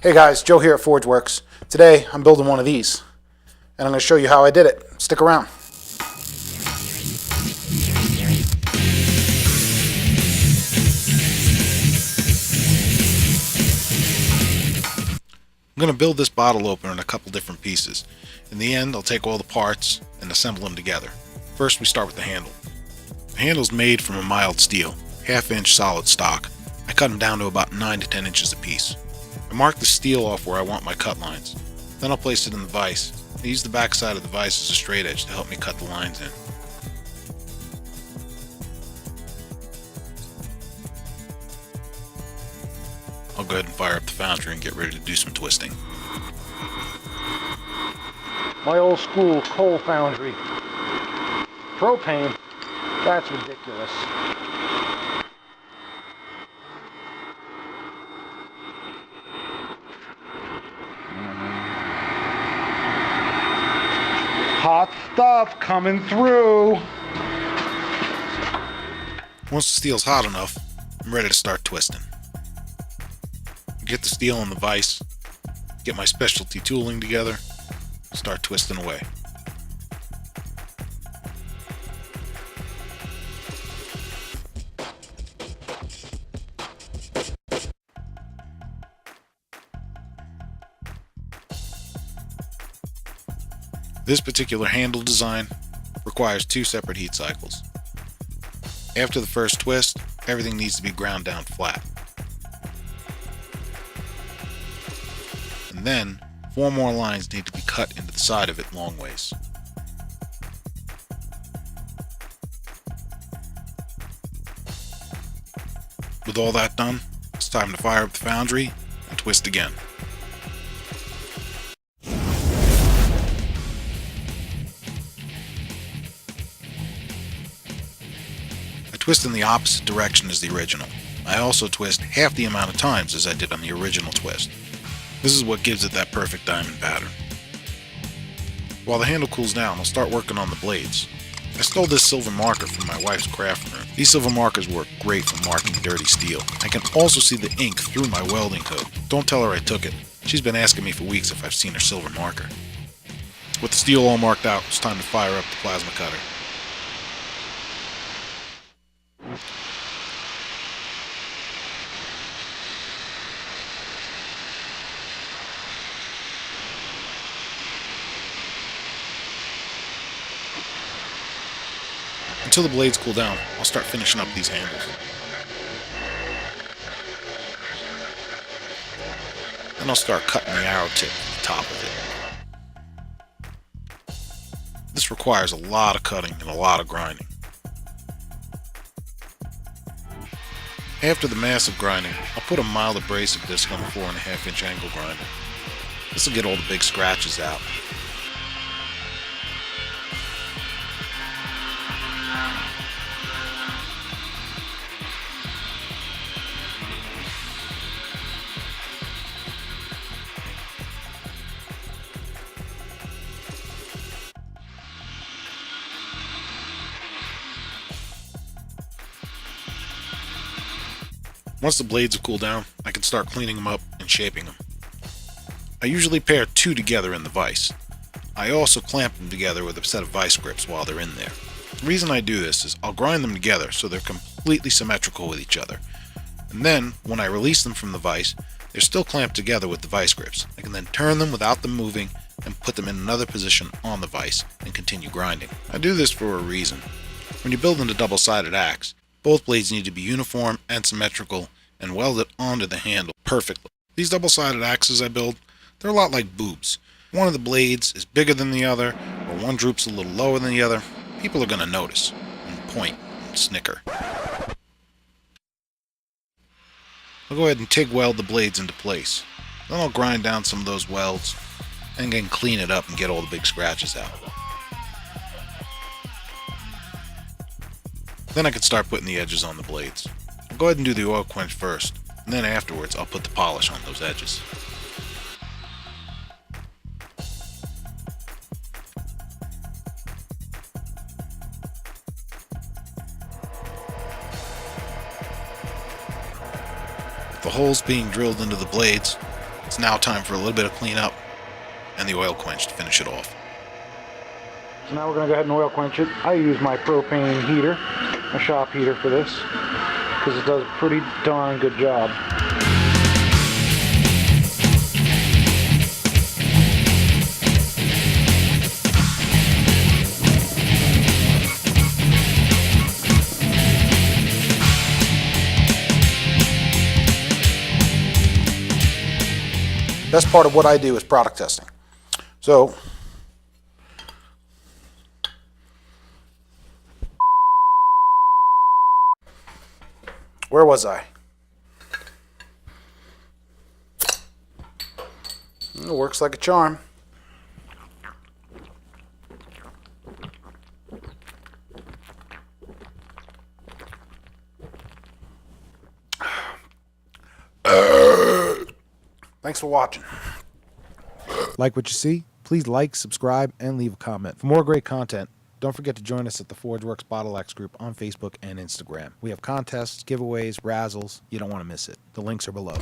Hey guys, Joe here at Forgeworks. Today I'm building one of these, and I'm going to show you how I did it. Stick around. I'm going to build this bottle opener in a couple different pieces. In the end, I'll take all the parts and assemble them together. First, we start with the handle. The handle's made from a mild steel, 1/2 inch solid stock. I cut them down to about 9 to 10 inches apiece. I mark the steel off where I want my cut lines. Then I'll place it in the vise. I use the back side of the vise as a straight edge to help me cut the lines in. I'll go ahead and fire up the foundry and get ready to do some twisting. My old school coal foundry. Propane? That's ridiculous. Hot stuff coming through. Once the steel's hot enough, I'm ready to start twisting. Get the steel in the vise, get my specialty tooling together, start twisting away. This particular handle design requires 2 separate heat cycles. After the first twist, everything needs to be ground down flat. And then, 4 more lines need to be cut into the side of it long ways. With all that done, it's time to fire up the foundry and twist again. I twist in the opposite direction as the original. I also twist half the amount of times as I did on the original twist. This is what gives it that perfect diamond pattern. While the handle cools down, I'll start working on the blades. I stole this silver marker from my wife's craft room. These silver markers work great for marking dirty steel. I can also see the ink through my welding coat. Don't tell her I took it. She's been asking me for weeks if I've seen her silver marker. With the steel all marked out, it's time to fire up the plasma cutter. Until the blades cool down, I'll start finishing up these handles. Then I'll start cutting the arrow tip at the top of it. This requires a lot of cutting and a lot of grinding. After the massive grinding, I'll put a mild abrasive disc on the 4.5 inch angle grinder. This will get all the big scratches out. Once the blades have cooled down, I can start cleaning them up and shaping them. I usually pair 2 together in the vise. I also clamp them together with a set of vise grips while they're in there. The reason I do this is I'll grind them together so they're completely symmetrical with each other. And then, when I release them from the vise, they're still clamped together with the vise grips. I can then turn them without them moving and put them in another position on the vise and continue grinding. I do this for a reason. When you're building a double-sided axe, both blades need to be uniform and symmetrical and welded onto the handle perfectly. These double-sided axes I build, they're a lot like boobs. One of the blades is bigger than the other, or one droops a little lower than the other. People are going to notice, and point, and snicker. I'll go ahead and TIG weld the blades into place. Then I'll grind down some of those welds, and then clean it up and get all the big scratches out. Then I can start putting the edges on the blades. I'll go ahead and do the oil quench first, and then afterwards I'll put the polish on those edges. The holes being drilled into the blades, It's now time for a little bit of cleanup and the oil quench to finish it off. So now we're going to go ahead and oil quench it. I use my propane heater, a shop heater for this, because it does a pretty darn good job. Best part of what I do is product testing. So, where was I? It works like a charm. Thanks for watching. Like what you see? Please like, subscribe, and leave a comment. For more great content, don't forget to join us at the Forgeworks Bottle X group on Facebook and Instagram. We have contests, giveaways, razzles. You don't want to miss it. The links are below.